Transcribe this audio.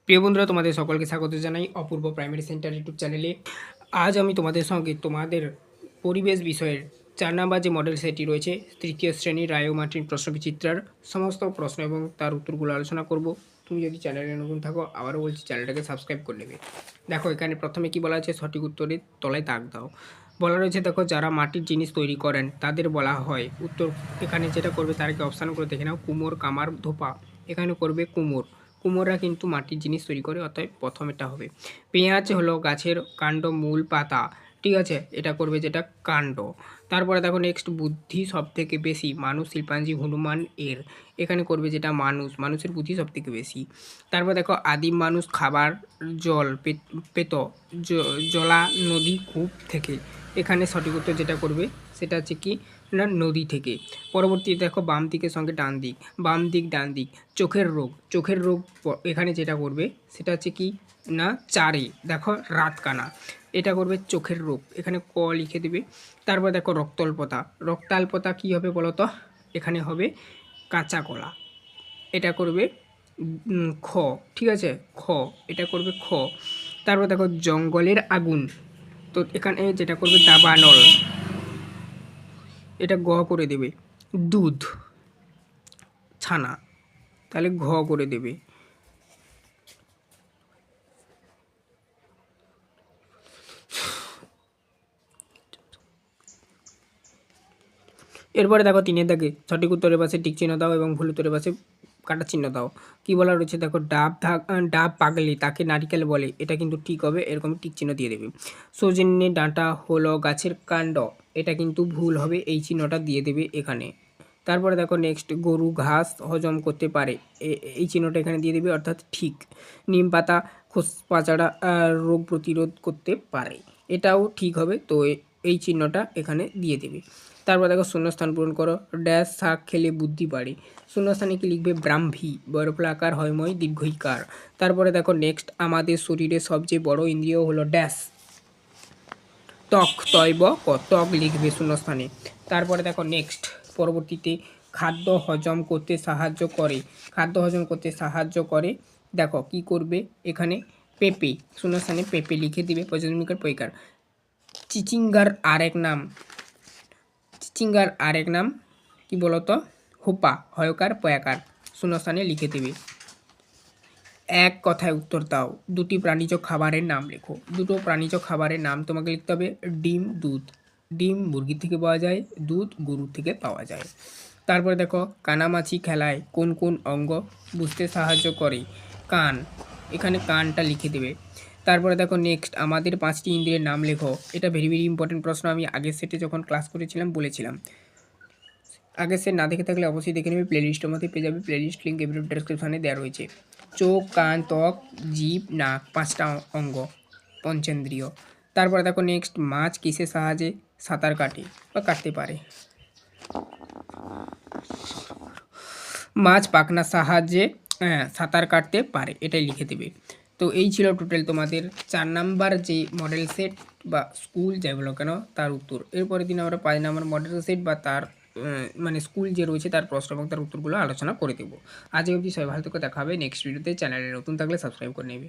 প্রিয় বন্ধুরা, তোমাদের সকলকে স্বাগত জানাই অপূর্ব প্রাইমারি সেন্টার ইউটিউব চ্যানেলে। আজ আমি তোমাদের সঙ্গে তোমাদের পরিবেশ বিষয়ের 4 নাম্বার যে মডেল সেটটি রয়েছে, তৃতীয় শ্রেণীর রায় ও মার্টিন প্রশ্নবিচিত্রার সমস্ত প্রশ্ন এবং তার উত্তরগুলো আলোচনা করব। তুমি যদি চ্যানেলে নতুন থাকো, আবারও বলছি, চ্যানেলটাকে সাবস্ক্রাইব করে নেবে। দেখো, এখানে প্রথমে কি বলা আছে, সঠিক উত্তরের তলায় দাগ দাও। বলা রয়েছে, দেখো, যারা মাটির জিনিস তৈরি করেন তাদের বলা হয় উত্তর। এখানে যেটা করবে তারকে অপশান করে দেখে নাও, কুমোর, কামার, ধোপা। এখানে করবে কুমোর। কুমোররা কিন্তু মাটির জিনিস তৈরি করে, অতএব প্রথম এটা হবে। পেঁয়াজ হলো গাছের কাণ্ড, মূল, পাতা। ঠিক আছে, এটা করবে যেটা কাণ্ড। তারপরে দেখো নেক্সট, বুদ্ধি সব থেকে বেশি মানুষ, শিল্পাঞ্জি, হনুমান এর। এখানে করবে যেটা মানুষ, মানুষের বুদ্ধি সব থেকে বেশি। তারপর দেখো, আদিম মানুষ খাবার জল পেত জলা নদী, কূপ থেকে। এখানে সঠিক উত্তর যেটা করবে সেটা হচ্ছে কি না, নদী থেকে। পরবর্তী দেখো, বাম দিকের সঙ্গে ডান দিক, বাম দিক ডান দিক। চোখের রোগ, চোখের রোগ এখানে যেটা করবে সেটা হচ্ছে কি না, চারে দেখো রাতকানা। এটা করবে চোখের রোগ, এখানে ক লিখে দেবে। তারপর দেখো, রক্তাল্পতা, রক্তাল্পতা কী হবে বলো তো, এখানে হবে কাঁচা কলা। এটা করবে খ। ঠিক আছে, খ, এটা করবে খ। তারপর দেখো, জঙ্গলের আগুন, তো এখানে যেটা করবে দাবানল, এটা গ করে দেবে। দুধ, ছানা, তাহলে ঘ করে দেবে। এরপরে দেখো, তিনের দাগে সঠিক উত্তরের পাশে টিক চিহ্ন দাও এবং ভুল উত্তরের পাশে কাটা চিহ্ন দাও। কি বলা রয়েছে দেখো, ডাব পাগলি তাকে নারিকেল বলে, এটা কিন্তু ঠিক হবে, এরকম টিক চিহ্ন দিয়ে দেবে। সজনে ডাঁটা হলো গাছের কাণ্ড, এটা কিন্তু ভুল হবে, এই চিহ্নটা দিয়ে দেবে এখানে। তারপরে দেখো নেক্সট, গরু ঘাস হজম করতে পারে, এই চিহ্নটা এখানে দিয়ে দেবে, অর্থাৎ ঠিক। নিম পাতা খোসপাচাড়া রোগ প্রতিরোধ করতে পারে, এটাও ঠিক হবে, তো এই চিহ্নটা এখানে দিয়ে দেবে। তারপর দেখো, শূন্যস্থান পূরণ করো। ড্যাশ শাক খেলে বুদ্ধি বাড়ে, শূন্যস্থানে কি লিখবে, ব্রাহ্মী, বরফলাকার হয়ময় দীর্ঘইকার। তারপরে দেখো নেক্সট, আমাদের শরীরে সবচেয়ে বড় ইন্দ্রিয় হলো ড্যাশ, ত্বক, তৈব ক, ত্বক লিখবে শূন্যস্থানে। তারপরে দেখো নেক্সট, পরবর্তীতে খাদ্য হজম করতে সাহায্য করে, খাদ্য হজম করতে সাহায্য করে। দেখো কি করবে এখানে, পেঁপে, শূন্যস্থানে পেঁপে লিখে দিবে, প্রয়োজনীয় পরিকার। চিচিঙ্গার আরেক নাম, চিচিঙ্গার আরেক নাম কি বলতো, হোপা, হয়কার পয়াকার, শূন্যস্থানে লিখে দেবে। এক কথায় উত্তর দাও, দুটি প্রাণীজ খাবারের নাম লেখো। দুটো প্রাণীজ খাবারের নাম তোমাকে লিখতে হবে, ডিম, দুধ। ডিম মুরগির থেকে পাওয়া যায়, দুধ গরুর থেকে পাওয়া যায়। তারপরে দেখো, কানামাছি খেলায় কোন কোন অঙ্গ বুঝতে সাহায্য করে, কান, এখানে কানটা লিখে দেবে। তারপরে দেখো নেক্সট, আমাদের 5টি ইন্দ্রিয়ের নাম লেখো, এটা ভেরি ভেরি ইম্পর্টেন্ট প্রশ্ন, আমি আগের সেটে যখন ক্লাস করেছিলাম বলেছিলাম। আগের সেট না দেখে থাকলে অবশ্যই দেখে নেবে, প্লেলিস্টের মধ্যে পেয়ে যাবে, প্লেলিস্ট লিঙ্ক এই ভিডিও ডেসক্রিপশনে দেওয়া রয়েছে। চোখ, কান, ত্বক, জিভ, নাক, 5টা অঙ্গ, পঞ্চেন্দ্রিয়। তারপরে দেখো নেক্সট, মাছ কিসের সাহায্যে সাঁতার কাটে বা কাটতে পারে, মাছ পাখনার সাহায্যে সাঁতার কাটতে পারে, এটাই লিখে দেবে। তো এই ছিল টোটাল তোমাদের 4 নাম্বার যে মডেল সেট বা স্কুল যাই বলো কেন তার উত্তর। এরপরের দিন আমরা 5 নাম্বার মডেল সেট বা তার মানে স্কুল যে রয়েছে তার প্রশ্ন এবং তার উত্তরগুলো আলোচনা করে দেবো। আজ অবধি সবাই ভালো থেকে দেখা হবে নেক্সট ভিডিওতে। চ্যানেলে নতুন থাকলে সাবস্ক্রাইব করে নেবে।